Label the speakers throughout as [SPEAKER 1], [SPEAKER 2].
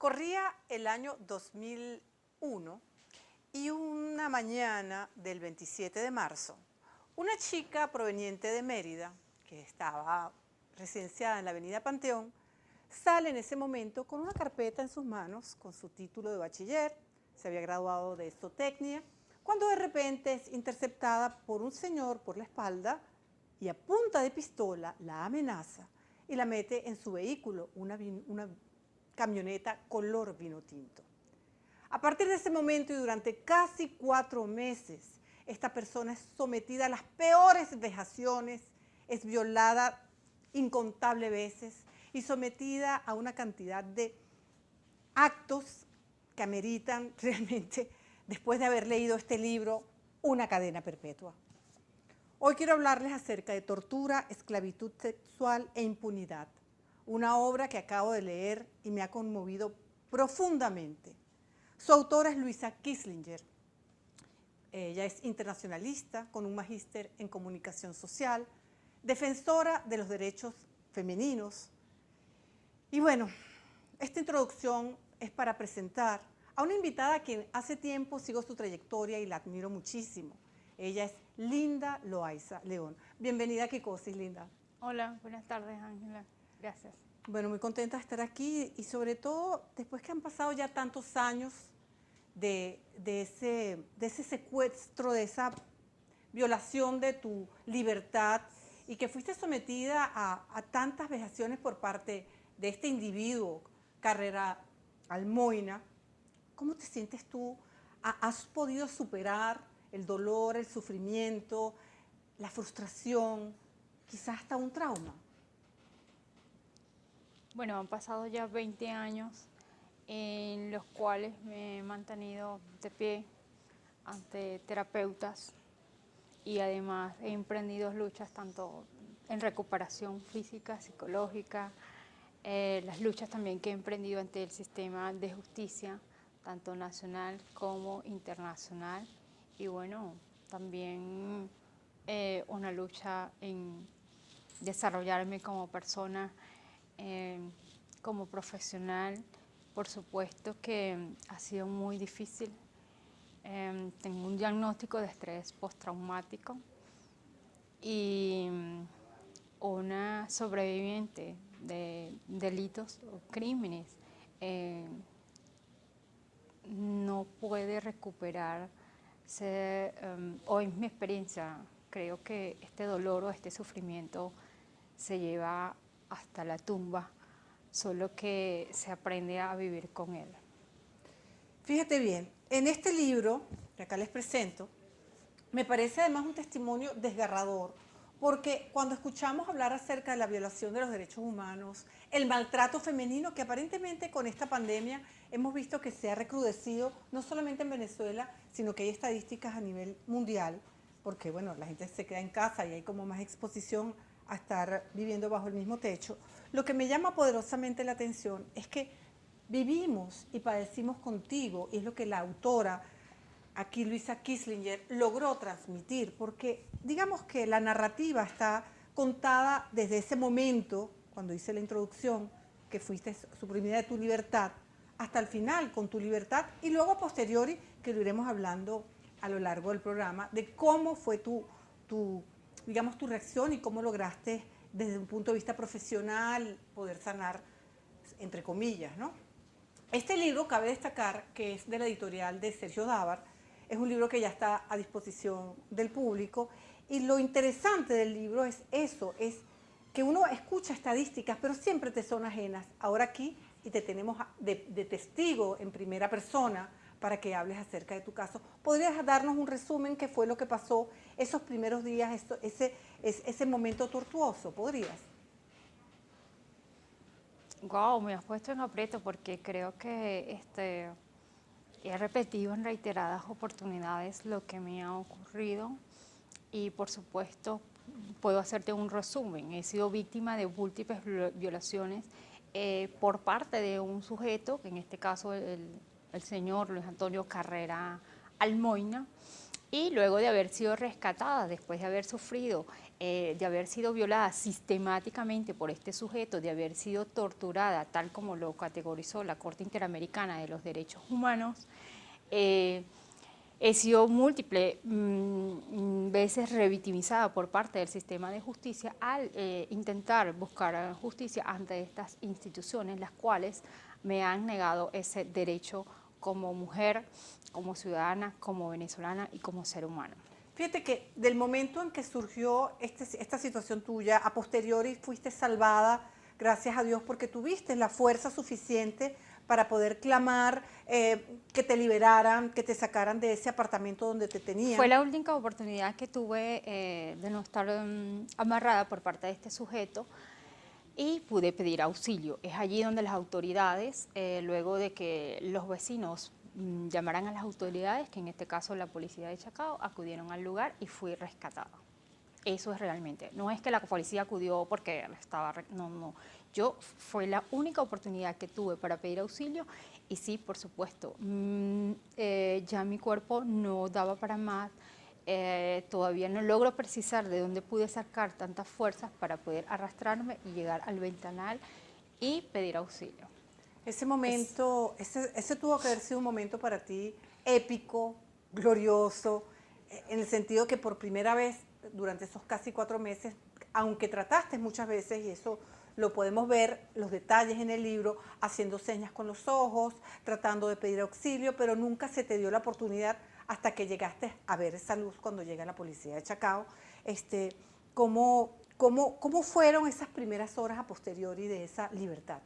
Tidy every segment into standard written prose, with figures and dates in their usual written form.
[SPEAKER 1] Corría el año 2001 y una mañana del 27 de marzo, una chica proveniente de Mérida, que estaba residenciada en la avenida Panteón, sale en ese momento con una carpeta en sus manos, con su título de bachiller, se había graduado de zootecnia, cuando de repente es interceptada por un señor por la espalda y a punta de pistola la amenaza y la mete en su vehículo, una camioneta color vino tinto. A partir de ese momento y durante casi 4 meses, esta persona es sometida a las peores vejaciones, es violada incontables veces y sometida a una cantidad de actos que ameritan realmente, después de haber leído este libro, una cadena perpetua. Hoy quiero hablarles acerca de Tortura, Esclavitud Sexual e Impunidad, una obra que acabo de leer y me ha conmovido profundamente. Su autora es Luisa Kieslinger. Ella es internacionalista con un magíster en comunicación social, defensora de los derechos femeninos. Y bueno, esta introducción es para presentar a una invitada a quien hace tiempo sigo su trayectoria y la admiro muchísimo. Ella es Linda Loaiza León. Bienvenida a Kikosis, Linda.
[SPEAKER 2] Hola, buenas tardes, Ángela. Gracias.
[SPEAKER 1] Bueno, muy contenta de estar aquí y sobre todo después que han pasado ya tantos años de ese secuestro, de esa violación de tu libertad y que fuiste sometida a tantas vejaciones por parte de este individuo, Carrera Almoina. ¿Cómo te sientes tú? ¿Has podido superar el dolor, el sufrimiento, la frustración, quizás hasta un trauma?
[SPEAKER 2] Bueno, han pasado ya 20 años en los cuales me he mantenido de pie ante terapeutas y además he emprendido luchas tanto en recuperación física, psicológica, las luchas también que he emprendido ante el sistema de justicia, tanto nacional como internacional, y bueno, también una lucha en desarrollarme como persona, como profesional. Por supuesto que ha sido muy difícil. Tengo un diagnóstico de estrés postraumático y una sobreviviente de delitos o crímenes no puede recuperarse. Hoy es mi experiencia, creo que este dolor o este sufrimiento se lleva hasta la tumba, solo que se aprende a vivir con él.
[SPEAKER 1] Fíjate bien, en este libro que acá les presento, me parece además un testimonio desgarrador, porque cuando escuchamos hablar acerca de la violación de los derechos humanos, el maltrato femenino, que aparentemente con esta pandemia hemos visto que se ha recrudecido, no solamente en Venezuela, sino que hay estadísticas a nivel mundial, porque bueno, la gente se queda en casa y hay como más exposición a estar viviendo bajo el mismo techo. Lo que me llama poderosamente la atención es que vivimos y padecimos contigo, y es lo que la autora, aquí Luisa Kieslinger, logró transmitir, porque digamos que la narrativa está contada desde ese momento, cuando hice la introducción, que fuiste suprimida de tu libertad, hasta el final con tu libertad, y luego a posteriori, que lo iremos hablando a lo largo del programa, de cómo fue digamos, tu reacción y cómo lograste desde un punto de vista profesional poder sanar, entre comillas, ¿no? Este libro, cabe destacar que es de la editorial de Sergio Dávar, es un libro que ya está a disposición del público, y lo interesante del libro es eso, es que uno escucha estadísticas, pero siempre te son ajenas. Ahora aquí, y te tenemos de testigo en primera persona para que hables acerca de tu caso. ¿Podrías darnos un resumen qué fue lo que pasó esos primeros días, ese momento tortuoso? ¿Podrías?
[SPEAKER 2] Wow, me has puesto en aprieto porque creo que he repetido en reiteradas oportunidades lo que me ha ocurrido y por supuesto puedo hacerte un resumen. He sido víctima de múltiples violaciones por parte de un sujeto, que en este caso el señor Luis Antonio Carrera Almoina, Y luego de haber sido rescatada, después de haber sufrido, de haber sido violada sistemáticamente por este sujeto, de haber sido torturada, tal como lo categorizó la Corte Interamericana de los Derechos Humanos, he sido múltiples veces revictimizada por parte del sistema de justicia al intentar buscar justicia ante estas instituciones, las cuales me han negado ese derecho como mujer, como ciudadana, como venezolana y como ser humano.
[SPEAKER 1] Fíjate que del momento en que surgió esta situación tuya, a posteriori fuiste salvada, gracias a Dios, porque tuviste la fuerza suficiente para poder clamar que te liberaran, que te sacaran de ese apartamento donde te tenían.
[SPEAKER 2] Fue la única oportunidad que tuve de no estar amarrada por parte de este sujeto y pude pedir auxilio. Es allí donde las autoridades, luego de que los vecinos llamaran a las autoridades, que en este caso la policía de Chacao, acudieron al lugar y fui rescatada. Eso es realmente, no es que la policía acudió porque estaba, no. Fue la única oportunidad que tuve para pedir auxilio y sí, por supuesto, ya mi cuerpo no daba para más. Todavía no logro precisar de dónde pude sacar tantas fuerzas para poder arrastrarme y llegar al ventanal y pedir auxilio.
[SPEAKER 1] Ese momento, ese tuvo que haber sido un momento para ti épico, glorioso, en el sentido que por primera vez durante esos casi 4 meses, aunque trataste muchas veces, y eso lo podemos ver, los detalles en el libro, haciendo señas con los ojos, tratando de pedir auxilio, pero nunca se te dio la oportunidad hasta que llegaste a ver esa luz cuando llega la policía de Chacao. ¿Cómo fueron esas primeras horas a posteriori de esa libertad?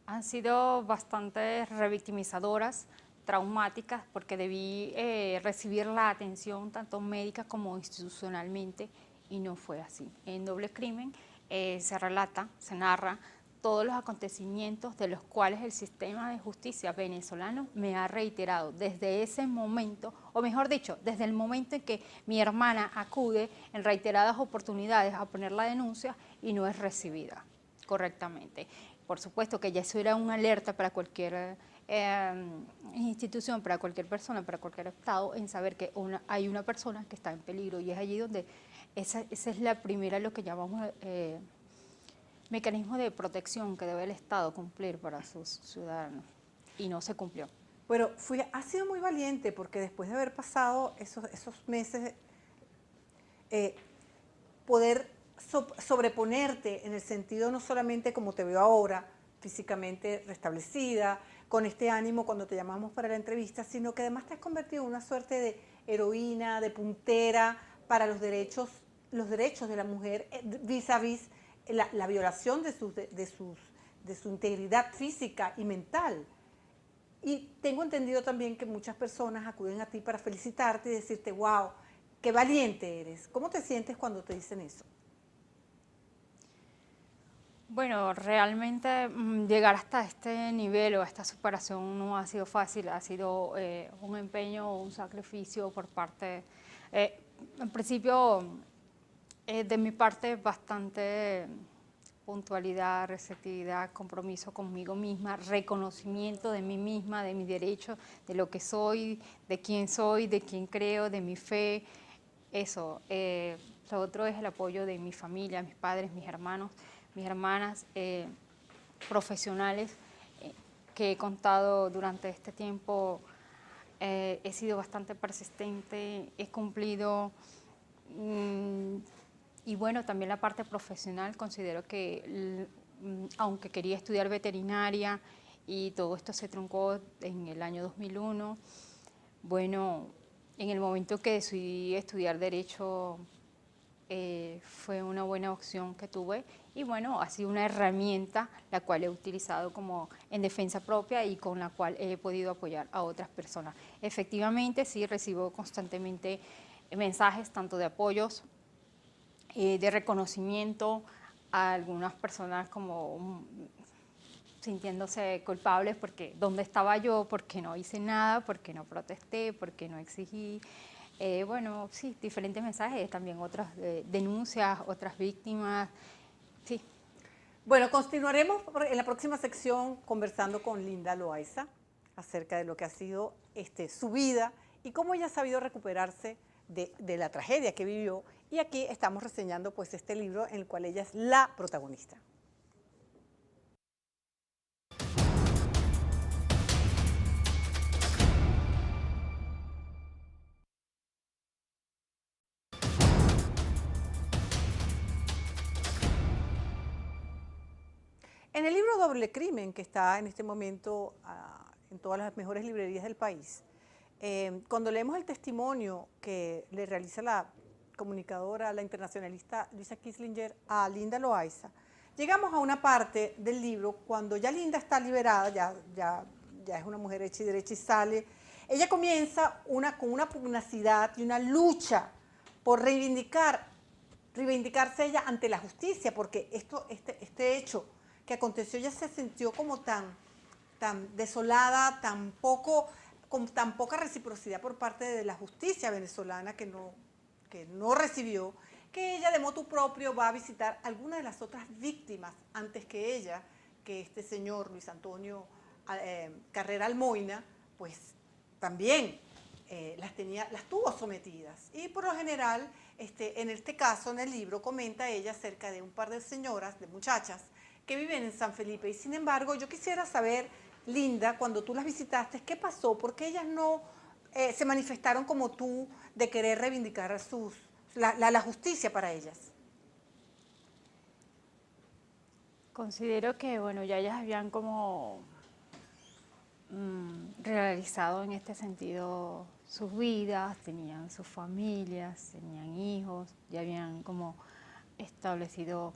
[SPEAKER 2] Han sido bastante revictimizadoras, traumáticas, porque debí recibir la atención tanto médica como institucionalmente y no fue así. En Doble Crimen se relata, se narra todos los acontecimientos de los cuales el sistema de justicia venezolano me ha reiterado desde ese momento, o mejor dicho, desde el momento en que mi hermana acude en reiteradas oportunidades a poner la denuncia y no es recibida correctamente. Por supuesto que ya eso era una alerta para cualquier institución, para cualquier persona, para cualquier estado, en saber que hay una persona que está en peligro y es allí donde esa es la primera, lo que llamamos mecanismo de protección que debe el Estado cumplir para sus ciudadanos y no se cumplió.
[SPEAKER 1] Pero has sido muy valiente porque después de haber pasado esos meses, poder sobreponerte en el sentido no solamente como te veo ahora, físicamente restablecida, con este ánimo cuando te llamamos para la entrevista, sino que además te has convertido en una suerte de heroína, de puntera para los derechos de la mujer vis a vis la violación de su integridad física y mental. Y tengo entendido también que muchas personas acuden a ti para felicitarte y decirte, wow, qué valiente eres. ¿Cómo te sientes cuando te dicen eso?
[SPEAKER 2] Bueno, realmente llegar hasta este nivel o esta superación no ha sido fácil, ha sido un empeño, un sacrificio por parte, en principio, de mi parte, bastante puntualidad, receptividad, compromiso conmigo misma, reconocimiento de mí misma, de mis derechos, de lo que soy, de quién creo, de mi fe, eso. Lo otro es el apoyo de mi familia, mis padres, mis hermanos, mis hermanas, profesionales que he contado durante este tiempo. He sido bastante persistente, he cumplido y bueno, también la parte profesional, considero que aunque quería estudiar veterinaria y todo esto se truncó en el año 2001, bueno, en el momento que decidí estudiar Derecho fue una buena opción que tuve y bueno, ha sido una herramienta la cual he utilizado como en defensa propia y con la cual he podido apoyar a otras personas. Efectivamente, sí, recibo constantemente mensajes tanto de apoyos, de reconocimiento a algunas personas como sintiéndose culpables porque dónde estaba yo, porque no hice nada, porque no protesté, porque no exigí. Bueno, sí, diferentes mensajes, también otras denuncias, otras víctimas, sí.
[SPEAKER 1] Bueno, continuaremos en la próxima sección conversando con Linda Loaiza. acerca de lo que ha sido su vida y cómo ella ha sabido recuperarse de la tragedia que vivió. Y aquí estamos reseñando pues este libro en el cual ella es la protagonista. En el libro Doble Crimen, que está en este momento en todas las mejores librerías del país, cuando leemos el testimonio que le realiza la comunicadora, la internacionalista Luisa Kieslinger a Linda Loaiza, llegamos a una parte del libro cuando ya Linda está liberada, ya es una mujer hecha y derecha y sale. Ella comienza con una pugnacidad y una lucha por reivindicarse ella ante la justicia, porque este hecho que aconteció, ella se sintió como tan desolada, con tan poca reciprocidad por parte de la justicia venezolana que no recibió, que ella de motu propio va a visitar algunas de las otras víctimas antes que ella, que este señor Luis Antonio Carrera Almoina, pues también las tuvo sometidas. Y por lo general, en este caso, en el libro, comenta ella acerca de un par de señoras, de muchachas, que viven en San Felipe. Y sin embargo, yo quisiera saber, Linda, cuando tú las visitaste, ¿qué pasó? ¿Por qué ellas no se manifestaron como tú de querer reivindicar la justicia para ellas?
[SPEAKER 2] Considero que, bueno, ya ellas habían como realizado en este sentido sus vidas, tenían sus familias, tenían hijos, ya habían como establecido,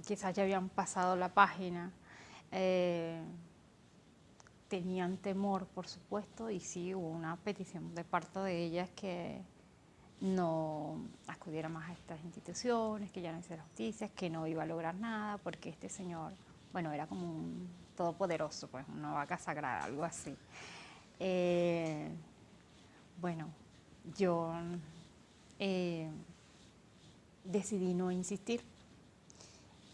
[SPEAKER 2] quizás ya habían pasado la página, tenían temor, por supuesto, y sí hubo una petición de parte de ellas que no acudiera más a estas instituciones, que ya no hiciera justicia, que no iba a lograr nada, porque este señor, bueno, era como un todopoderoso, pues una vaca sagrada, algo así. Bueno, yo decidí no insistir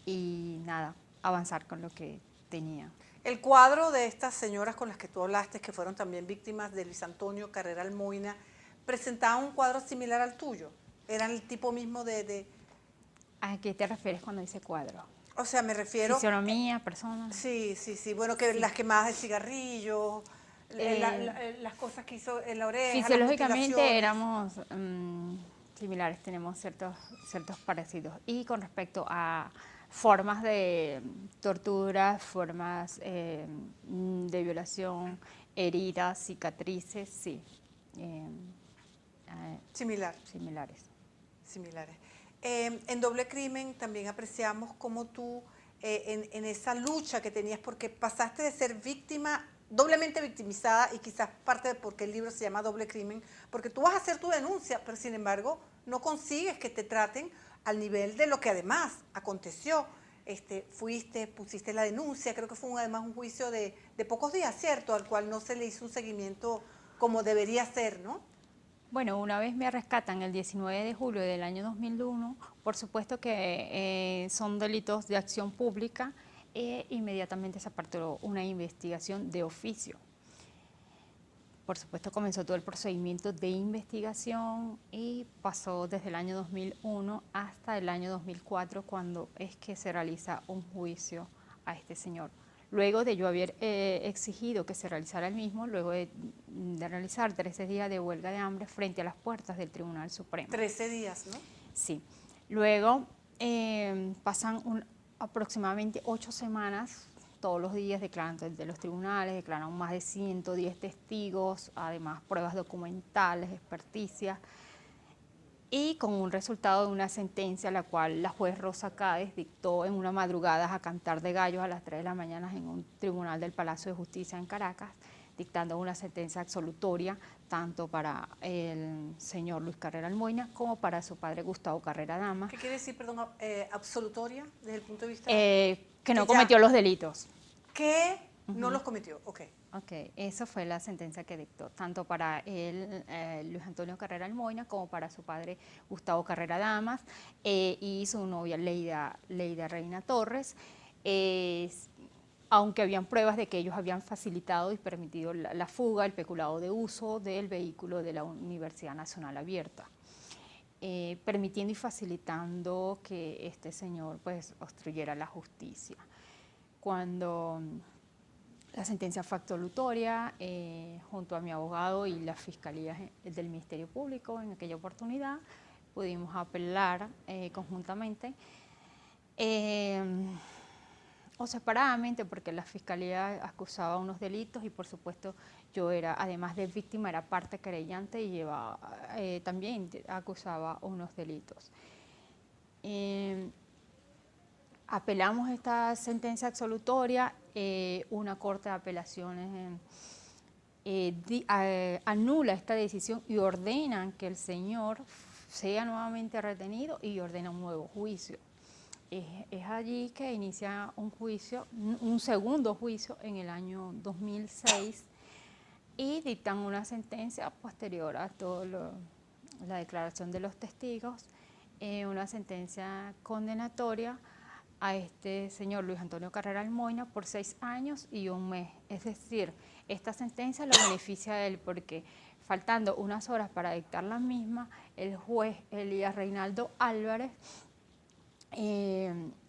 [SPEAKER 2] y nada, avanzar con lo que tenía.
[SPEAKER 1] El cuadro de estas señoras con las que tú hablaste, que fueron también víctimas de Luis Antonio Carrera Almoina, presentaba un cuadro similar al tuyo. ¿Eran el tipo mismo de...?
[SPEAKER 2] ¿A qué te refieres cuando dice cuadro?
[SPEAKER 1] O sea, me refiero...
[SPEAKER 2] Fisionomía, personas.
[SPEAKER 1] Sí. Bueno, que sí. Las quemadas de cigarrillos, las cosas que hizo en la oreja,
[SPEAKER 2] fisiológicamente éramos similares, tenemos ciertos parecidos. Y con respecto a formas de tortura, formas de violación, heridas, cicatrices, sí. Similares.
[SPEAKER 1] En Doble Crimen también apreciamos cómo tú, en esa lucha que tenías, porque pasaste de ser víctima, doblemente victimizada, y quizás parte de por qué el libro se llama Doble Crimen, porque tú vas a hacer tu denuncia, pero sin embargo no consigues que te traten al nivel de lo que además aconteció. Pusiste la denuncia, creo que fue además un juicio de pocos días, ¿cierto? Al cual no se le hizo un seguimiento como debería ser, ¿no?
[SPEAKER 2] Bueno, una vez me rescatan el 19 de julio del año 2001, por supuesto que son delitos de acción pública, inmediatamente se aperturó una investigación de oficio. Por supuesto comenzó todo el procedimiento de investigación y pasó desde el año 2001 hasta el año 2004, cuando es que se realiza un juicio a este señor. Luego de yo haber exigido que se realizara el mismo, luego de realizar 13 días de huelga de hambre frente a las puertas del Tribunal Supremo.
[SPEAKER 1] 13 días, ¿no?
[SPEAKER 2] Sí. Luego pasan aproximadamente 8 semanas, todos los días declarando de los tribunales, declaran más de 110 testigos, además pruebas documentales, experticias, y con un resultado de una sentencia, la cual la juez Rosa Cádiz dictó en una madrugada a cantar de gallos a las 3 de la mañana en un tribunal del Palacio de Justicia en Caracas, dictando una sentencia absolutoria tanto para el señor Luis Carrera Almoina como para su padre Gustavo Carrera Damas.
[SPEAKER 1] ¿Qué quiere decir, perdón, absolutoria desde el punto de vista?
[SPEAKER 2] Que no cometió los delitos.
[SPEAKER 1] Que no los cometió, ok.
[SPEAKER 2] Ok, esa fue la sentencia que dictó, tanto para él, Luis Antonio Carrera Almoina, como para su padre Gustavo Carrera Damas y su novia Leida Reina Torres. aunque habían pruebas de que ellos habían facilitado y permitido la fuga, el peculado de uso del vehículo de la Universidad Nacional Abierta, permitiendo y facilitando que este señor pues obstruyera la justicia. Cuando la sentencia fue absolutoria, junto a mi abogado y la Fiscalía del Ministerio Público en aquella oportunidad, pudimos apelar conjuntamente o separadamente, porque la Fiscalía acusaba unos delitos y por supuesto yo era, además de víctima, era parte querellante y también acusaba unos delitos. Apelamos esta sentencia absolutoria, una corte de apelaciones anula esta decisión y ordenan que el señor sea nuevamente retenido y ordena un nuevo juicio. Es allí que inicia un juicio, un segundo juicio en el año 2006 y dictan una sentencia posterior a toda la declaración de los testigos, una sentencia condenatoria a este señor Luis Antonio Carrera Almoina por 6 años y 1 mes. Es decir, esta sentencia lo beneficia a él porque faltando unas horas para dictar la misma, el juez Elías Reinaldo Álvarez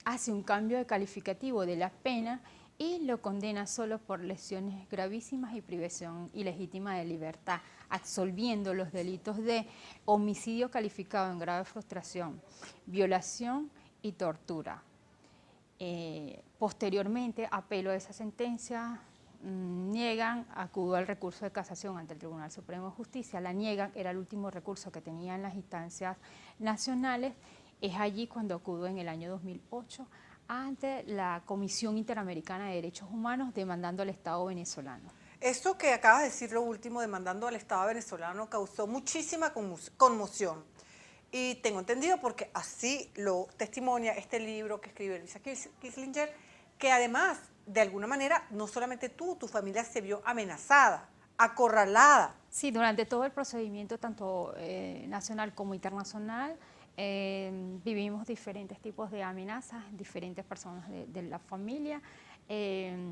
[SPEAKER 2] hace un cambio de calificativo de la pena y lo condena solo por lesiones gravísimas y privación ilegítima de libertad, absolviendo los delitos de homicidio calificado en grave frustración, violación y tortura. Posteriormente apelo a esa sentencia, niegan, acudo al recurso de casación ante el Tribunal Supremo de Justicia, la niegan, era el último recurso que tenía en las instancias nacionales. Es allí cuando acudo en el año 2008 ante la Comisión Interamericana de Derechos Humanos demandando al Estado venezolano.
[SPEAKER 1] Esto que acabas de decir, lo último, demandando al Estado venezolano, causó muchísima conmoción. Y tengo entendido, porque así lo testimonia este libro que escribe Luisa Kissinger, que además, de alguna manera, no solamente tú, tu familia se vio amenazada, acorralada.
[SPEAKER 2] Sí, durante todo el procedimiento, tanto nacional como internacional, vivimos diferentes tipos de amenazas, diferentes personas de la familia, de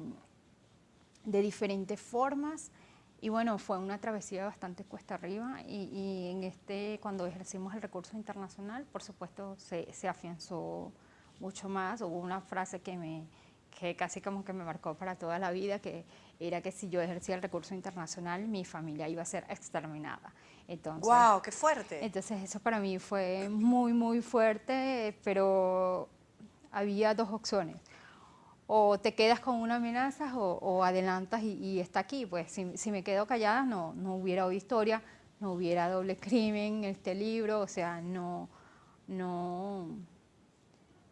[SPEAKER 2] diferentes formas. Y bueno, fue una travesía bastante cuesta arriba y cuando ejercimos el recurso internacional, por supuesto, se afianzó mucho más. Hubo una frase que casi como que me marcó para toda la vida, que era que si yo ejercía el recurso internacional, mi familia iba a ser exterminada. Entonces,
[SPEAKER 1] ¡Wow! ¡Qué fuerte!
[SPEAKER 2] Entonces eso para mí fue muy, muy fuerte, pero había 2 opciones. O te quedas con una amenaza o adelantas y está aquí. Pues si me quedo callada no hubiera hoy historia, no hubiera doble crimen, este libro, o sea, no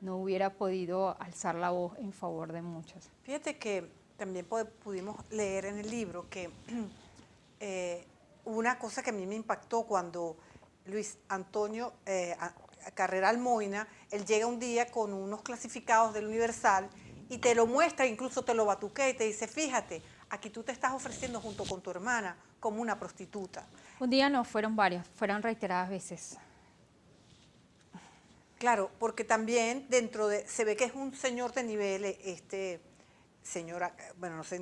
[SPEAKER 2] hubiera podido alzar la voz en favor de muchos.
[SPEAKER 1] Fíjate que también pudimos leer en el libro que una cosa que a mí me impactó cuando Luis Antonio Carrera Almoina, él llega un día con unos clasificados del Universal y te lo muestra, incluso te lo batuquea y te dice, fíjate, aquí tú te estás ofreciendo junto con tu hermana como una prostituta.
[SPEAKER 2] Un día no, fueron varias, fueron reiteradas veces.
[SPEAKER 1] Claro, porque también se ve que es un señor de nivel, señora, bueno, no sé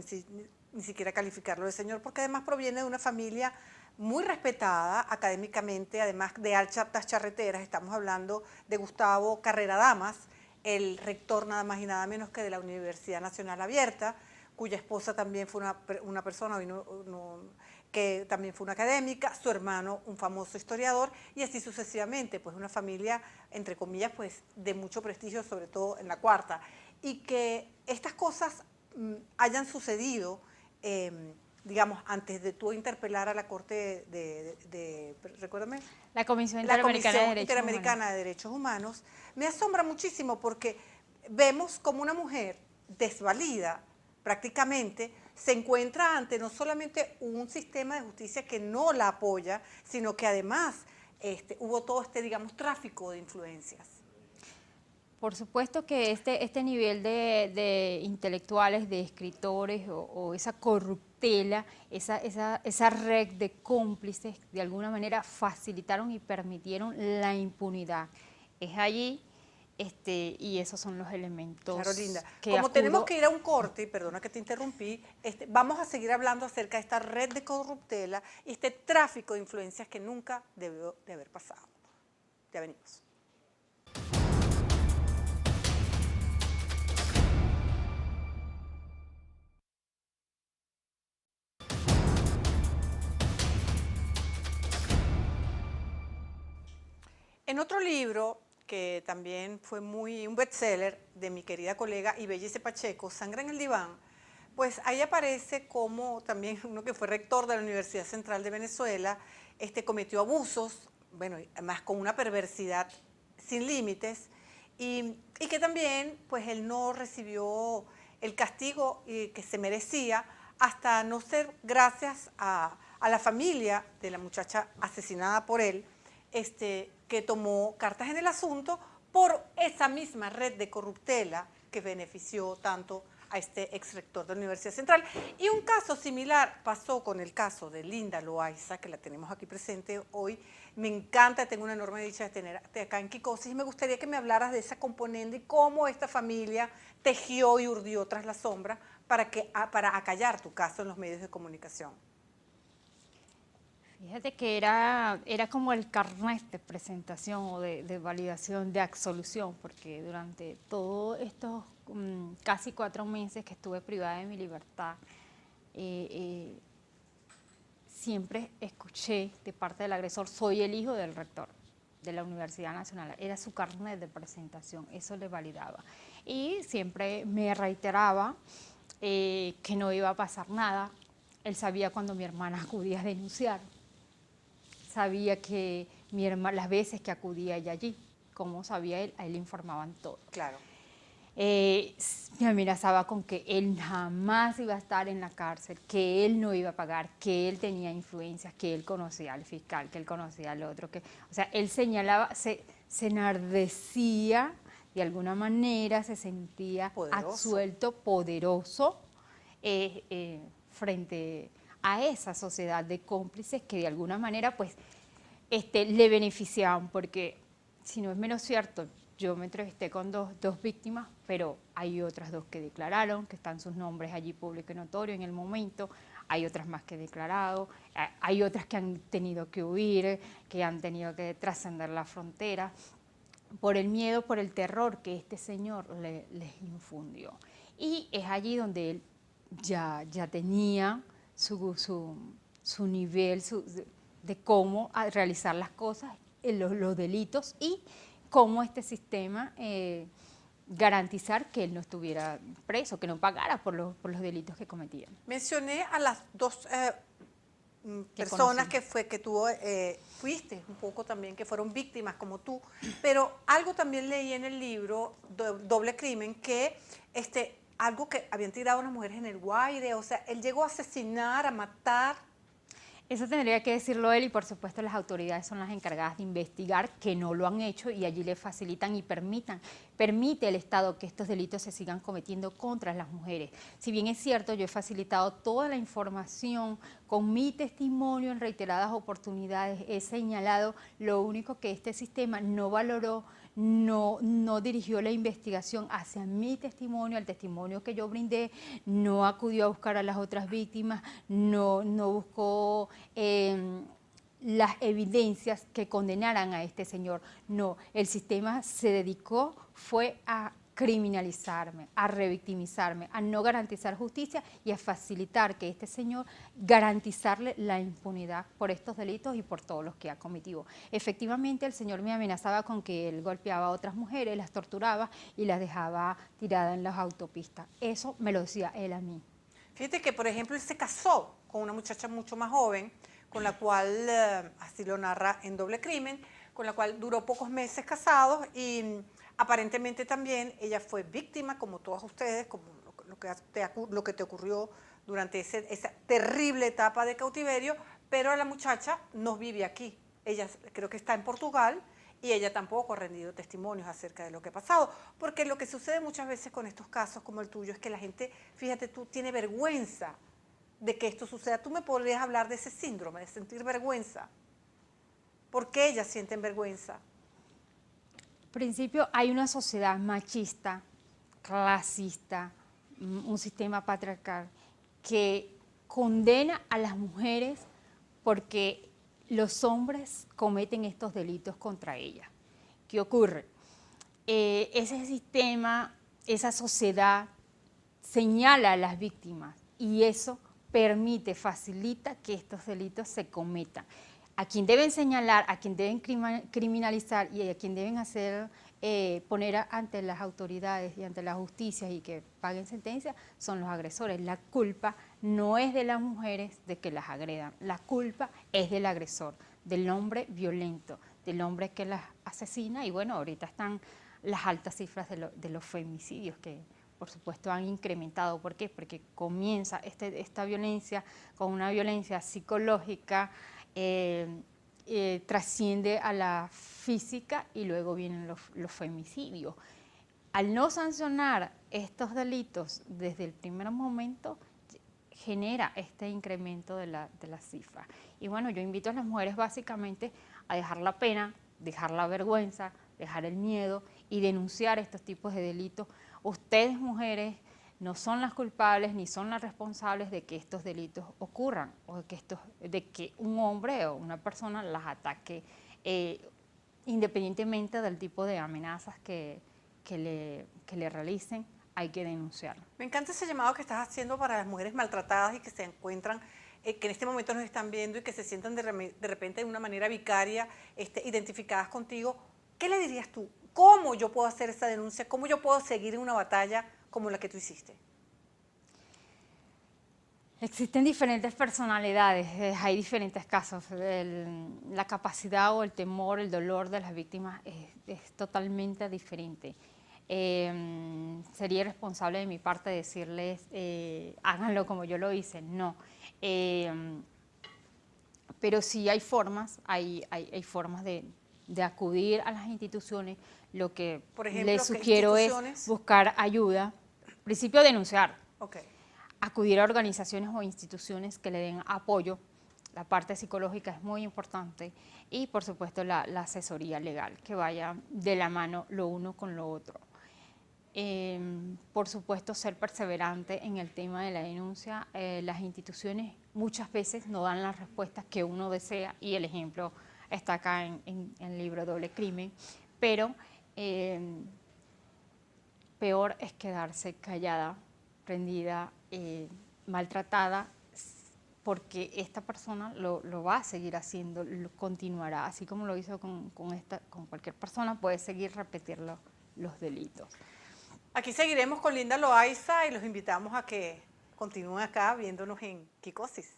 [SPEAKER 1] ni siquiera calificarlo de señor, porque además proviene de una familia muy respetada académicamente, además de altas charreteras. Estamos hablando de Gustavo Carrera Damas, el rector nada más y nada menos que de la Universidad Nacional Abierta, cuya esposa también fue una persona que también fue una académica, su hermano un famoso historiador, y así sucesivamente, pues una familia, entre comillas, pues de mucho prestigio, sobre todo en la cuarta. Y que estas cosas hayan sucedido, digamos, antes de tú interpelar a la Corte recuérdame.
[SPEAKER 2] La Comisión Interamericana
[SPEAKER 1] de Derechos Humanos, me asombra muchísimo porque vemos como una mujer desvalida prácticamente se encuentra ante no solamente un sistema de justicia que no la apoya, sino que además hubo todo digamos, tráfico de influencias.
[SPEAKER 2] Por supuesto que este nivel de intelectuales, de escritores o esa corruptela, esa red de cómplices, de alguna manera facilitaron y permitieron la impunidad. Es allí y esos son los elementos.
[SPEAKER 1] Claro, Linda.
[SPEAKER 2] Que
[SPEAKER 1] Como
[SPEAKER 2] acudo-
[SPEAKER 1] tenemos que ir a un corte, y perdona que te interrumpí, vamos a seguir hablando acerca de esta red de corruptela y este tráfico de influencias que nunca debió de haber pasado. Ya venimos. En otro libro, que también fue un bestseller de mi querida colega Ibellice Pacheco, Sangre en el diván, pues ahí aparece como también uno que fue rector de la Universidad Central de Venezuela, cometió abusos, bueno, además con una perversidad sin límites, y que también pues él no recibió el castigo que se merecía hasta no ser gracias a la familia de la muchacha asesinada por él, que tomó cartas en el asunto por esa misma red de corruptela que benefició tanto a este ex rector de la Universidad Central. Y un caso similar pasó con el caso de Linda Loaiza, que la tenemos aquí presente hoy. Me encanta, tengo una enorme dicha de tenerte acá en Kikosis y me gustaría que me hablaras de esa componente y cómo esta familia tejió y urdió tras la sombra para acallar tu caso en los medios de comunicación.
[SPEAKER 2] Fíjate que era como el carnet de presentación o de validación, de absolución, porque durante todos estos casi 4 meses que estuve privada de mi libertad, siempre escuché de parte del agresor: soy el hijo del rector de la Universidad Nacional. Era su carnet de presentación, eso le validaba. Y siempre me reiteraba que no iba a pasar nada. Él sabía cuando mi hermana acudía a denunciar, sabía que las veces que acudía ella allí, como sabía él, a él le informaban todo.
[SPEAKER 1] Claro.
[SPEAKER 2] Me amenazaba con que él jamás iba a estar en la cárcel, que él no iba a pagar, que él tenía influencias, que él conocía al fiscal, que él conocía al otro. O sea, él señalaba, se enardecía, de alguna manera se sentía absuelto, poderoso, frente a esa sociedad de cómplices que de alguna manera pues le beneficiaban, porque si no es menos cierto, yo me entrevisté con dos víctimas, pero hay otras 2 que declararon, que están sus nombres allí público y notorio en el momento, hay otras más que he declarado, hay otras que han tenido que huir, que han tenido que trascender la frontera, por el miedo, por el terror que este señor les infundió. Y es allí donde él ya tenía su nivel de cómo realizar las cosas, los delitos y cómo este sistema garantizar que él no estuviera preso, que no pagara por los delitos que cometía.
[SPEAKER 1] Mencioné a las 2 personas que fuiste un poco también, que fueron víctimas como tú, pero algo también leí en el libro Doble Crimen, que algo que habían tirado a unas mujeres en el Guaire, o sea, él llegó a asesinar, a matar.
[SPEAKER 2] Eso tendría que decirlo él, y por supuesto las autoridades son las encargadas de investigar, que no lo han hecho, y allí le facilitan y permite el Estado que estos delitos se sigan cometiendo contra las mujeres. Si bien es cierto, yo he facilitado toda la información con mi testimonio en reiteradas oportunidades, he señalado lo único que este sistema no valoró, no dirigió la investigación hacia mi testimonio, al testimonio que yo brindé, no acudió a buscar a las otras víctimas, no buscó las evidencias que condenaran a este señor. No, el sistema se dedicó, fue a criminalizarme, a revictimizarme, a no garantizar justicia y a facilitar que este señor, garantizarle la impunidad por estos delitos y por todos los que ha cometido. Efectivamente, el señor me amenazaba con que él golpeaba a otras mujeres, las torturaba y las dejaba tiradas en las autopistas. Eso me lo decía él a mí.
[SPEAKER 1] Fíjate que, por ejemplo, él se casó con una muchacha mucho más joven, con la cual, así lo narra en Doble Crimen, con la cual duró pocos meses casados y aparentemente también ella fue víctima, como todas ustedes, como lo que te ocurrió durante esa terrible etapa de cautiverio, pero la muchacha no vive aquí. Ella creo que está en Portugal y ella tampoco ha rendido testimonios acerca de lo que ha pasado, porque lo que sucede muchas veces con estos casos como el tuyo es que la gente, fíjate tú, tiene vergüenza de que esto suceda. Tú me podrías hablar de ese síndrome, de sentir vergüenza. ¿Por qué ellas sienten vergüenza?
[SPEAKER 2] principio hay una sociedad machista, clasista, un sistema patriarcal que condena a las mujeres porque los hombres cometen estos delitos contra ellas. ¿Qué ocurre? Ese sistema, esa sociedad señala a las víctimas y eso permite, facilita que estos delitos se cometan. A quien deben señalar, a quien deben criminalizar y a quien deben hacer poner ante las autoridades y ante la justicia y que paguen sentencia son los agresores. La culpa no es de las mujeres de que las agredan, la culpa es del agresor, del hombre violento, del hombre que las asesina. Y bueno, ahorita están las altas cifras de los femicidios que por supuesto han incrementado. ¿Por qué? Porque comienza esta violencia con una violencia psicológica, trasciende a la física y luego vienen los femicidios. Al no sancionar estos delitos desde el primer momento, genera este incremento de la cifra. Y bueno, yo invito a las mujeres básicamente a dejar la pena, dejar la vergüenza, dejar el miedo y denunciar estos tipos de delitos. Ustedes, mujeres, no son las culpables ni son las responsables de que estos delitos ocurran o de que un hombre o una persona las ataque, independientemente del tipo de amenazas que le realicen, hay que denunciarlo.
[SPEAKER 1] Me encanta ese llamado que estás haciendo para las mujeres maltratadas y que se encuentran, que en este momento nos están viendo y que se sientan de repente de una manera vicaria, identificadas contigo. ¿Qué le dirías tú? ¿Cómo yo puedo hacer esa denuncia? ¿Cómo yo puedo seguir en una batalla como la que tú hiciste?
[SPEAKER 2] Existen diferentes personalidades, hay diferentes casos. La capacidad o el temor, el dolor de las víctimas es totalmente diferente. Sería irresponsable de mi parte decirles, háganlo como yo lo hice, no. Pero sí hay formas, hay formas de acudir a las instituciones. Lo que
[SPEAKER 1] Por ejemplo,
[SPEAKER 2] les sugiero es buscar ayuda, en principio denunciar.
[SPEAKER 1] Okay.
[SPEAKER 2] Acudir a organizaciones o instituciones que le den apoyo. La parte psicológica es muy importante y por supuesto la asesoría legal, que vaya de la mano lo uno con lo otro. Por supuesto, ser perseverante en el tema de la denuncia. Las instituciones muchas veces no dan las respuestas que uno desea y el ejemplo está acá en el libro Doble Crimen, pero peor es quedarse callada, prendida, maltratada, porque esta persona lo va a seguir haciendo, lo continuará, así como lo hizo con cualquier persona, puede seguir repitiendo los delitos.
[SPEAKER 1] Aquí seguiremos con Linda Loaiza y los invitamos a que continúen acá viéndonos en Kikosis.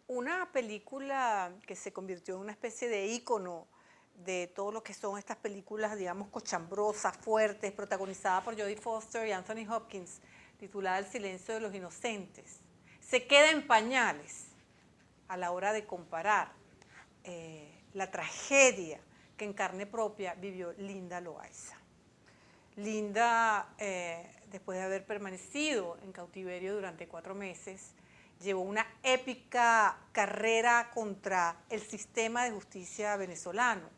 [SPEAKER 1] Una película que se convirtió en una especie de ícono de todo lo que son estas películas, digamos, cochambrosas, fuertes, protagonizadas por Jodie Foster y Anthony Hopkins, titulada El silencio de los inocentes. Se queda en pañales a la hora de comparar la tragedia que en carne propia vivió Linda Loaiza. Linda, después de haber permanecido en cautiverio durante 4 meses, llevó una épica carrera contra el sistema de justicia venezolano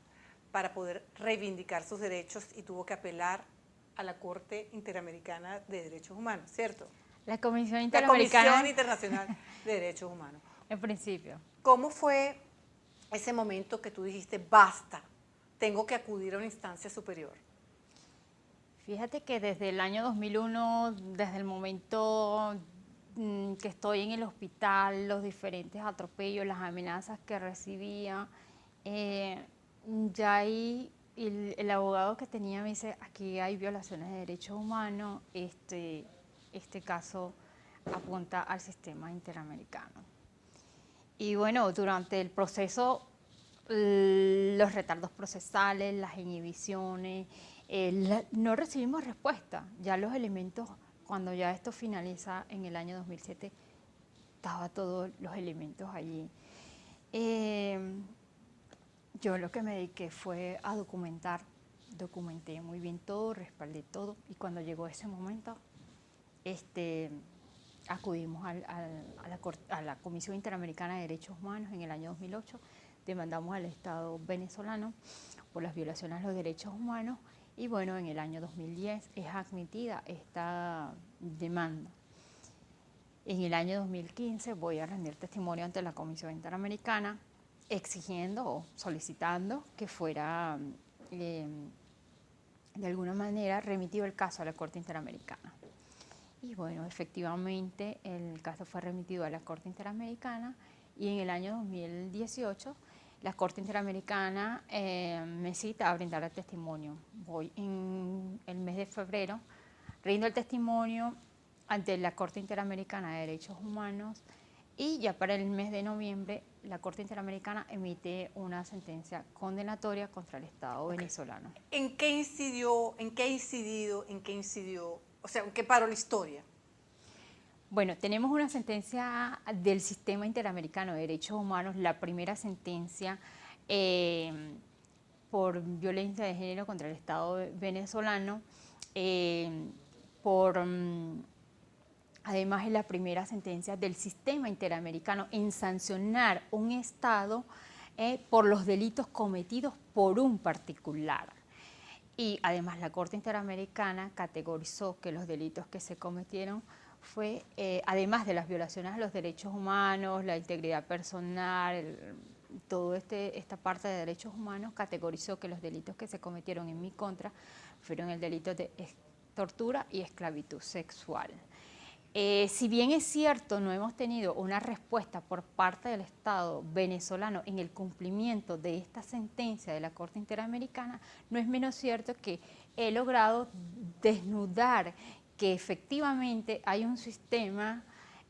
[SPEAKER 1] para poder reivindicar sus derechos y tuvo que apelar a la Corte Interamericana de Derechos Humanos, ¿cierto?
[SPEAKER 2] La Comisión
[SPEAKER 1] Internacional de Derechos Humanos.
[SPEAKER 2] En principio.
[SPEAKER 1] ¿Cómo fue ese momento que tú dijiste, basta, tengo que acudir a una instancia superior?
[SPEAKER 2] Fíjate que desde el año 2001, desde el momento que estoy en el hospital, los diferentes atropellos, las amenazas que recibía, ya ahí el abogado que tenía me dice, aquí hay violaciones de derechos humanos, este caso apunta al sistema interamericano. Y bueno, durante el proceso, los retardos procesales, las inhibiciones, no recibimos respuesta. Ya los elementos, cuando ya esto finaliza en el año 2007, estaban todos los elementos allí. Yo lo que me dediqué fue a documentar, documenté muy bien todo, respaldé todo y cuando llegó ese momento, acudimos a la Comisión Interamericana de Derechos Humanos en el año 2008, demandamos al Estado venezolano por las violaciones a los derechos humanos y bueno, en el año 2010 es admitida esta demanda. En el año 2015 voy a rendir testimonio ante la Comisión Interamericana exigiendo o solicitando que fuera de alguna manera remitido el caso a la Corte Interamericana. Y bueno, efectivamente el caso fue remitido a la Corte Interamericana y en el año 2018 la Corte Interamericana me cita a brindar el testimonio. Voy en el mes de febrero, rindo el testimonio ante la Corte Interamericana de Derechos Humanos y ya para el mes de noviembre la Corte Interamericana emite una sentencia condenatoria contra el Estado venezolano.
[SPEAKER 1] ¿En qué incidió? ¿En qué ha incidido? ¿En qué incidió? O sea, ¿en qué paró la historia?
[SPEAKER 2] Bueno, tenemos una sentencia del Sistema Interamericano de Derechos Humanos, la primera sentencia por violencia de género contra el Estado venezolano, además es la primera sentencia del Sistema Interamericano en sancionar un Estado por los delitos cometidos por un particular. Y además la Corte Interamericana categorizó que los delitos que se cometieron fue, además de las violaciones a los derechos humanos, la integridad personal, toda esta parte de derechos humanos, categorizó que los delitos que se cometieron en mi contra fueron el delito de tortura y esclavitud sexual. Si bien es cierto, no hemos tenido una respuesta por parte del Estado venezolano en el cumplimiento de esta sentencia de la Corte Interamericana, no es menos cierto que he logrado desnudar que efectivamente hay un sistema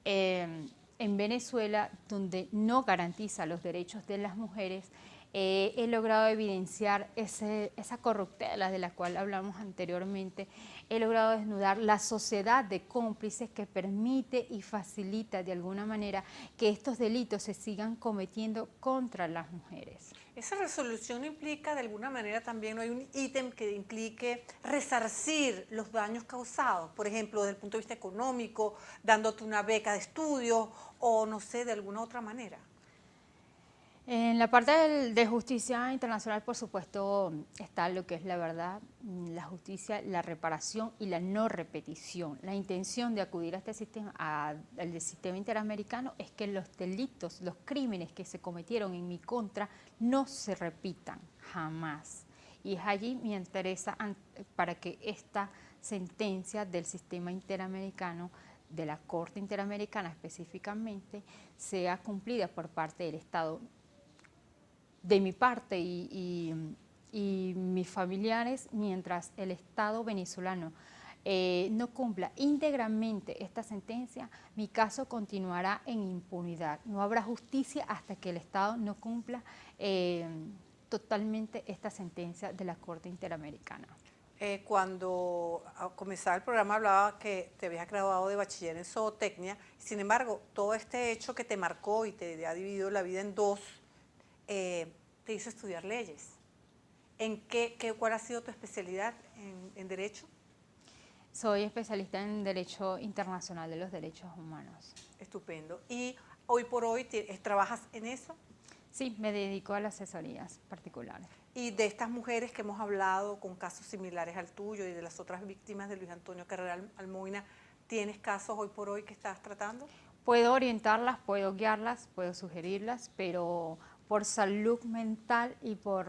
[SPEAKER 2] en Venezuela donde no garantiza los derechos de las mujeres. He logrado evidenciar esa corruptela de la cual hablamos anteriormente. He logrado desnudar la sociedad de cómplices que permite y facilita de alguna manera que estos delitos se sigan cometiendo contra las mujeres.
[SPEAKER 1] Esa resolución implica de alguna manera también, ¿no hay un ítem que implique resarcir los daños causados? Por ejemplo, desde el punto de vista económico, dándote una beca de estudio o no sé, de alguna otra manera.
[SPEAKER 2] En la parte de justicia internacional, por supuesto, está lo que es la verdad, la justicia, la reparación y la no repetición. La intención de acudir a este sistema, al sistema interamericano, es que los delitos, los crímenes que se cometieron en mi contra no se repitan jamás. Y es allí mi interés para que esta sentencia del sistema interamericano, de la Corte Interamericana específicamente, sea cumplida por parte del Estado. De mi parte y mis familiares, mientras el Estado venezolano no cumpla íntegramente esta sentencia, mi caso continuará en impunidad. No habrá justicia hasta que el Estado no cumpla totalmente esta sentencia de la Corte Interamericana.
[SPEAKER 1] Cuando comenzaba el programa hablaba que te habías graduado de bachiller en zootecnia, sin embargo, todo este hecho que te marcó y te ha dividido la vida en dos, te hizo estudiar leyes. ¿Cuál ha sido tu especialidad en Derecho?
[SPEAKER 2] Soy especialista en Derecho Internacional de los Derechos Humanos.
[SPEAKER 1] Estupendo. ¿Y hoy por hoy trabajas en eso?
[SPEAKER 2] Sí, me dedico a las asesorías particulares.
[SPEAKER 1] Y de estas mujeres que hemos hablado con casos similares al tuyo y de las otras víctimas de Luis Antonio Carrera Almoina, ¿tienes casos hoy por hoy que estás tratando?
[SPEAKER 2] Puedo orientarlas, puedo guiarlas, puedo sugerirlas, pero por salud mental y por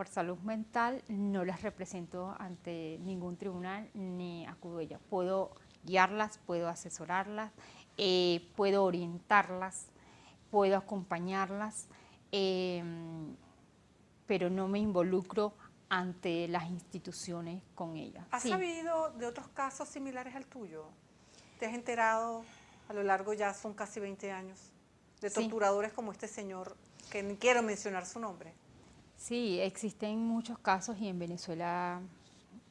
[SPEAKER 2] salud mental no las represento ante ningún tribunal ni acudo a ellas. Puedo guiarlas, puedo asesorarlas, puedo orientarlas, puedo acompañarlas, pero no me involucro ante las instituciones con ellas.
[SPEAKER 1] ¿Has sabido de otros casos similares al tuyo? ¿Te has enterado a lo largo, ya son casi 20 años, de torturadores como este señor, que ni quiero mencionar su nombre?
[SPEAKER 2] Sí, existen muchos casos y en Venezuela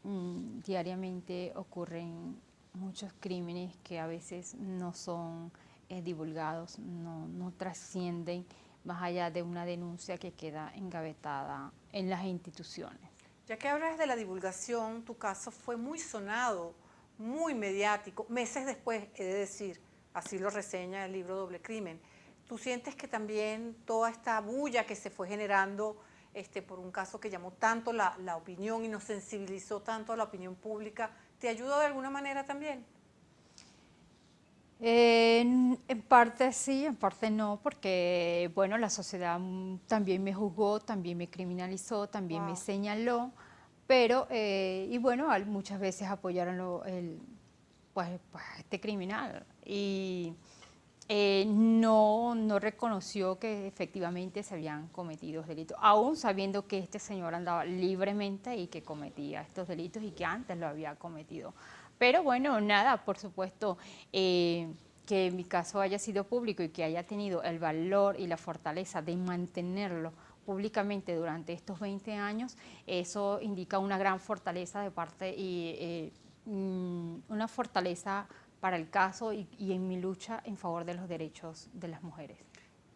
[SPEAKER 2] diariamente ocurren muchos crímenes que a veces no son divulgados, no trascienden, más allá de una denuncia que queda engavetada en las instituciones.
[SPEAKER 1] Ya que hablas de la divulgación, tu caso fue muy sonado, muy mediático, meses después, he de decir, así lo reseña el libro Doble Crimen. ¿Tú sientes que también toda esta bulla que se fue generando por un caso que llamó tanto la opinión y nos sensibilizó tanto a la opinión pública, te ayudó de alguna manera también?
[SPEAKER 2] En parte sí, en parte no, porque bueno, la sociedad también me juzgó, también me criminalizó, también me
[SPEAKER 1] Wow.
[SPEAKER 2] señaló, pero, y bueno, muchas veces apoyaron pues, este criminal y no reconoció que efectivamente se habían cometido delitos, aún sabiendo que este señor andaba libremente y que cometía estos delitos y que antes lo había cometido. Pero bueno, nada, por supuesto, que mi caso haya sido público y que haya tenido el valor y la fortaleza de mantenerlo públicamente durante estos 20 años, eso indica una gran fortaleza de parte y una fortaleza para el caso y en mi lucha en favor de los derechos de las mujeres.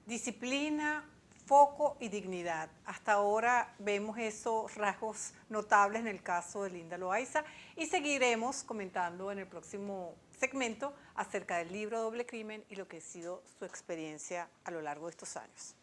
[SPEAKER 1] Disciplina, foco y dignidad. Hasta ahora vemos esos rasgos notables en el caso de Linda Loaiza y seguiremos comentando en el próximo segmento acerca del libro Doble Crimen y lo que ha sido su experiencia a lo largo de estos años.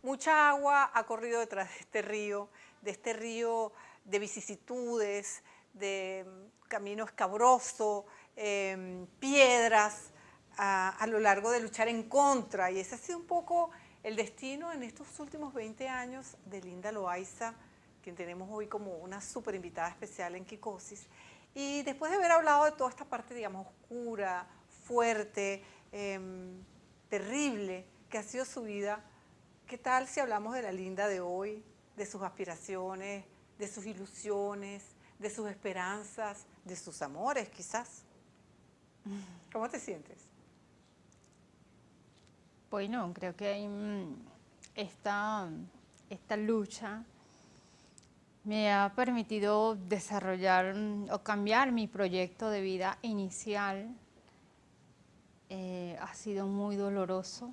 [SPEAKER 1] Mucha agua ha corrido detrás de este río de vicisitudes, de camino escabroso, piedras, a lo largo de luchar en contra. Y ese ha sido un poco el destino en estos últimos 20 años de Linda Loaiza, quien tenemos hoy como una súper invitada especial en Kikosis. Y después de haber hablado de toda esta parte, digamos, oscura, fuerte, terrible, que ha sido su vida, ¿qué tal si hablamos de la Linda de hoy, de sus aspiraciones, de sus ilusiones, de sus esperanzas, de sus amores quizás? ¿Cómo te sientes?
[SPEAKER 2] Bueno, creo que esta lucha me ha permitido desarrollar o cambiar mi proyecto de vida inicial. Ha sido muy doloroso,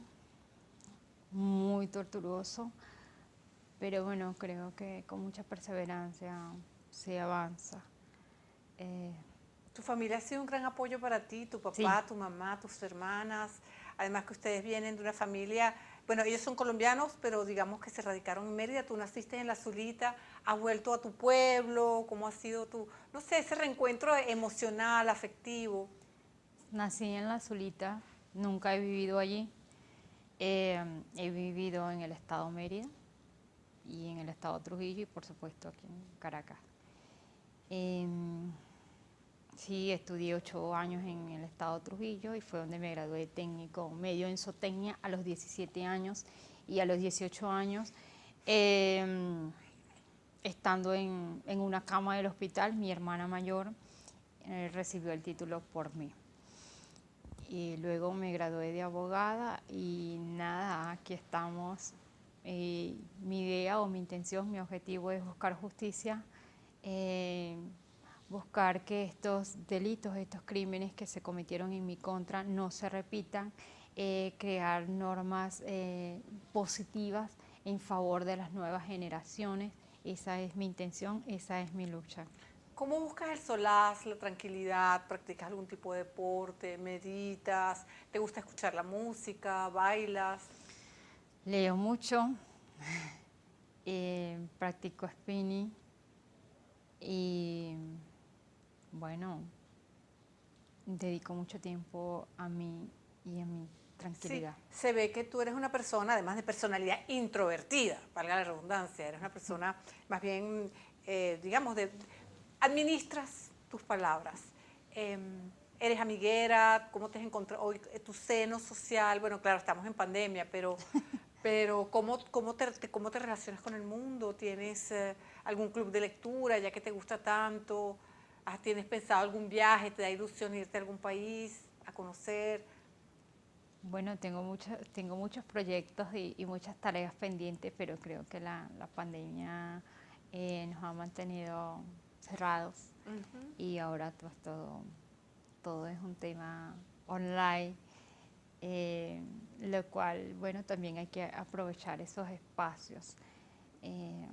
[SPEAKER 2] muy tortuoso, pero bueno, creo que con mucha perseverancia se avanza.
[SPEAKER 1] Tu familia ha sido un gran apoyo para ti, tu
[SPEAKER 2] Sí,
[SPEAKER 1] papá, tu mamá, tus hermanas, además que ustedes vienen de una familia, bueno, ellos son colombianos, pero digamos que se radicaron en Mérida, tú naciste en La Zulita, has vuelto a tu pueblo, ¿cómo ha sido tu, no sé, ese reencuentro emocional, afectivo?
[SPEAKER 2] nací en La Zulita, nunca he vivido allí. He vivido en el estado Mérida y en el estado Trujillo y por supuesto aquí en Caracas. Em, sí, estudié 8 años en el estado Trujillo y fue donde me gradué de técnico medio en zootecnia a los 17 años y a los 18 años, estando en una cama del hospital, mi hermana mayor recibió el título por mí. Y luego me gradué de abogada y nada, aquí estamos. Mi idea o mi intención, mi objetivo es buscar justicia, buscar que estos delitos, estos crímenes que se cometieron en mi contra no se repitan, crear normas positivas en favor de las nuevas generaciones. Esa es mi intención, esa es mi lucha.
[SPEAKER 1] ¿Cómo buscas el solaz, la tranquilidad? ¿Practicas algún tipo de deporte? ¿Meditas? ¿Te gusta escuchar la música? ¿Bailas?
[SPEAKER 2] Leo mucho, practico spinning y bueno, dedico mucho tiempo a mí y a mi
[SPEAKER 1] Sí,
[SPEAKER 2] tranquilidad.
[SPEAKER 1] se ve que tú eres una persona, además de personalidad introvertida, valga la redundancia, eres una persona más bien, digamos, administras tus palabras. Eh, Eres amiguera, ¿cómo te has encontrado hoy? Tu seno social, bueno, claro, estamos en pandemia, pero ¿cómo te relacionas con el mundo? ¿Tienes algún club de lectura, ya que te gusta tanto? ¿Tienes pensado algún viaje? ¿Te da ilusión irte a algún país a conocer?
[SPEAKER 2] Bueno, tengo muchos proyectos y muchas tareas pendientes, pero creo que la pandemia nos ha mantenido cerrados
[SPEAKER 1] Ujú.
[SPEAKER 2] y ahora pues todo es un tema online, eh, lo cual, bueno, también hay que aprovechar esos espacios. Eh,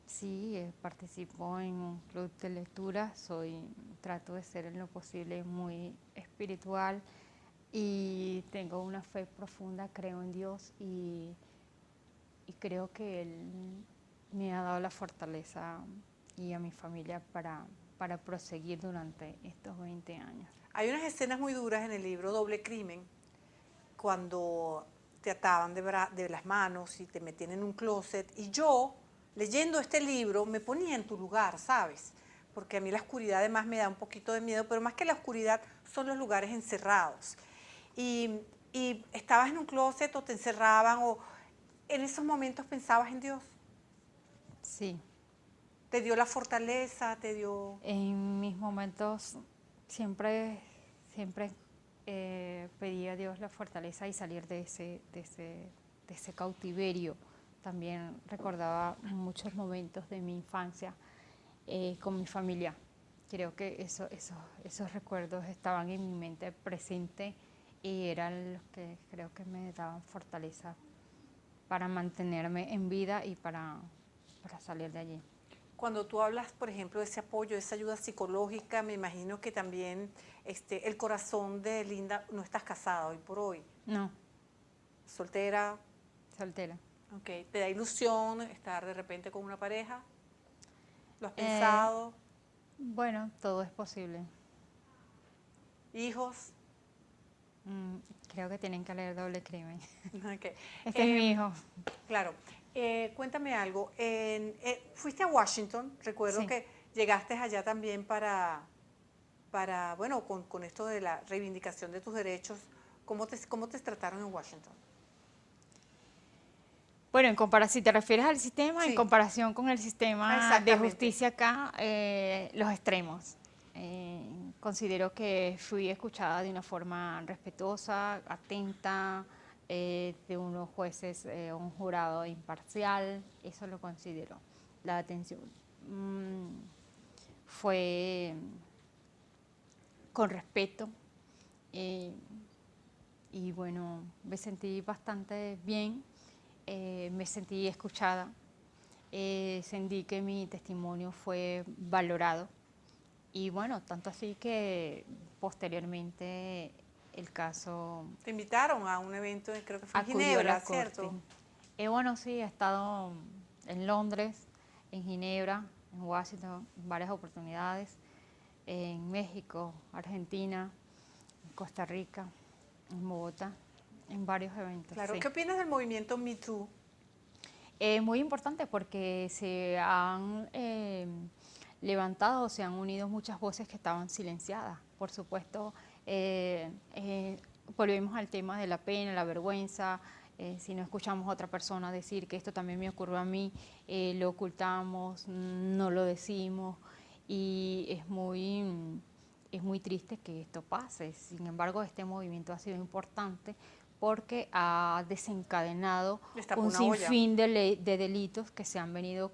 [SPEAKER 2] sí, participo en un club de lectura, trato de ser en lo posible muy espiritual y tengo una fe profunda, creo en Dios y creo que Él me ha dado la fortaleza y a mi familia para proseguir durante estos 20 años.
[SPEAKER 1] Hay unas escenas muy duras en el libro Doble Crimen, cuando te ataban de las manos y te metían en un closet. Y yo, leyendo este libro, me ponía en tu lugar, ¿sabes? Porque a mí la oscuridad además me da un poquito de miedo, pero más que la oscuridad son los lugares encerrados. Y, y estabas en un closet o te encerraban o en esos momentos pensabas en Dios.
[SPEAKER 2] Sí,
[SPEAKER 1] Te dio la fortaleza, te dio...
[SPEAKER 2] en mis momentos siempre pedí a Dios la fortaleza y salir de ese cautiverio. También recordaba muchos momentos de mi infancia con mi familia. Creo que esos recuerdos estaban en mi mente presente y eran los que creo que me daban fortaleza para mantenerme en vida y para salir de allí.
[SPEAKER 1] Cuando tú hablas, por ejemplo, de ese apoyo, de esa ayuda psicológica, me imagino que también el corazón de Linda, no estás casada hoy por hoy,
[SPEAKER 2] No,
[SPEAKER 1] soltera,
[SPEAKER 2] soltera.
[SPEAKER 1] ok, ¿te da ilusión estar de repente con una pareja? ¿Lo has
[SPEAKER 2] Eh,
[SPEAKER 1] pensado?
[SPEAKER 2] bueno, todo es posible.
[SPEAKER 1] ¿Hijos?
[SPEAKER 2] Mm, creo que tienen que leer Doble Crimen.
[SPEAKER 1] Ok.
[SPEAKER 2] Este es mi
[SPEAKER 1] Em,
[SPEAKER 2] hijo.
[SPEAKER 1] claro, cuéntame algo. Fuiste a Washington, recuerdo
[SPEAKER 2] Sí.
[SPEAKER 1] que llegaste allá también para bueno, con esto de la reivindicación de tus derechos. Cómo te trataron en Washington?
[SPEAKER 2] Bueno, si te refieres al sistema, en
[SPEAKER 1] Sí,
[SPEAKER 2] comparación con el sistema de
[SPEAKER 1] exactamente.
[SPEAKER 2] justicia acá, los extremos. Considero que fui escuchada de una forma respetuosa, atenta, de unos jueces, un jurado imparcial, eso lo considero. La atención fue con respeto, eh, y bueno, me sentí bastante bien, me sentí escuchada, sentí que mi testimonio fue valorado y bueno, tanto así que posteriormente el caso
[SPEAKER 1] Te invitaron a un evento, creo que fue en
[SPEAKER 2] acudió a la
[SPEAKER 1] Ginebra,
[SPEAKER 2] corte.
[SPEAKER 1] ¿cierto?
[SPEAKER 2] Bueno, sí, he estado en Londres, en Ginebra, en Washington, en varias oportunidades, en México, Argentina, en Costa Rica, en Bogotá, en varios eventos,
[SPEAKER 1] Claro.
[SPEAKER 2] sí.
[SPEAKER 1] ¿Qué opinas del movimiento Me Too?
[SPEAKER 2] Muy importante porque se han levantado, se han unido muchas voces que estaban silenciadas. Por supuesto, volvemos al tema de la pena, la vergüenza. Si no escuchamos a otra persona decir que esto también me ocurrió a mí, lo ocultamos, no lo decimos y es muy triste que esto pase. Sin embargo, este movimiento ha sido importante porque ha desencadenado
[SPEAKER 1] Destapó
[SPEAKER 2] un
[SPEAKER 1] una olla.
[SPEAKER 2] sinfín de delitos que se han venido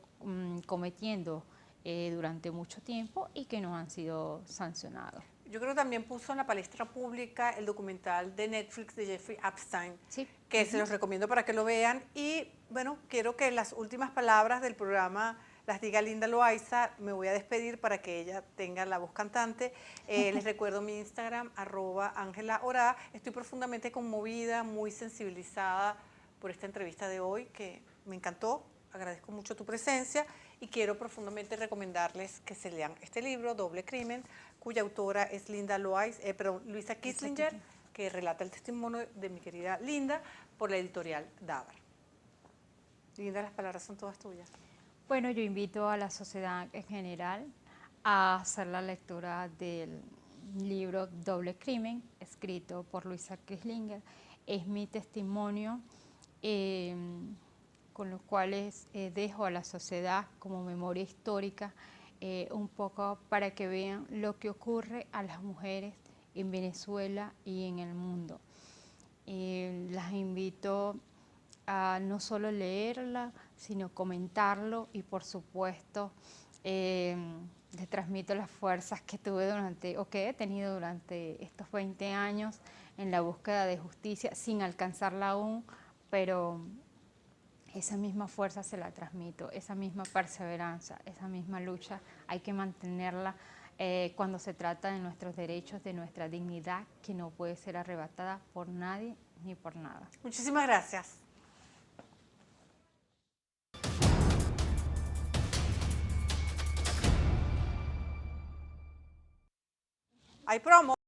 [SPEAKER 2] cometiendo durante mucho tiempo y que no han sido sancionados.
[SPEAKER 1] Yo creo que también puso en la palestra pública el documental de Netflix de Jeffrey Epstein,
[SPEAKER 2] Sí.
[SPEAKER 1] que se los recomiendo para que lo vean. Y bueno, quiero que las últimas palabras del programa las diga Linda Loaiza. Me voy a despedir para que ella tenga la voz cantante. Les recuerdo mi Instagram, @AngelaOrá. Estoy profundamente conmovida, muy sensibilizada por esta entrevista de hoy, que me encantó. Agradezco mucho tu presencia y quiero profundamente recomendarles que se lean este libro, Doble Crimen, cuya autora es Luisa Kislinger, que relata el testimonio de mi querida Linda por la editorial Dabar. Linda, las palabras son todas tuyas.
[SPEAKER 2] Bueno, yo invito a la sociedad en general a hacer la lectura del libro Doble Crimen, escrito por Luisa Kislinger. Es mi testimonio, eh, con los cuales dejo a la sociedad como memoria histórica, un poco para que vean lo que ocurre a las mujeres en Venezuela y en el mundo. Las invito a no solo leerla, sino comentarlo y por supuesto les transmito las fuerzas que tuve o que he tenido durante estos 20 años en la búsqueda de justicia, sin alcanzarla aún, pero esa misma fuerza se la transmito, esa misma perseverancia, esa misma lucha, hay que mantenerla cuando se trata de nuestros derechos, de nuestra dignidad, que no puede ser arrebatada por nadie ni por nada.
[SPEAKER 1] Muchísimas gracias. Hay promo.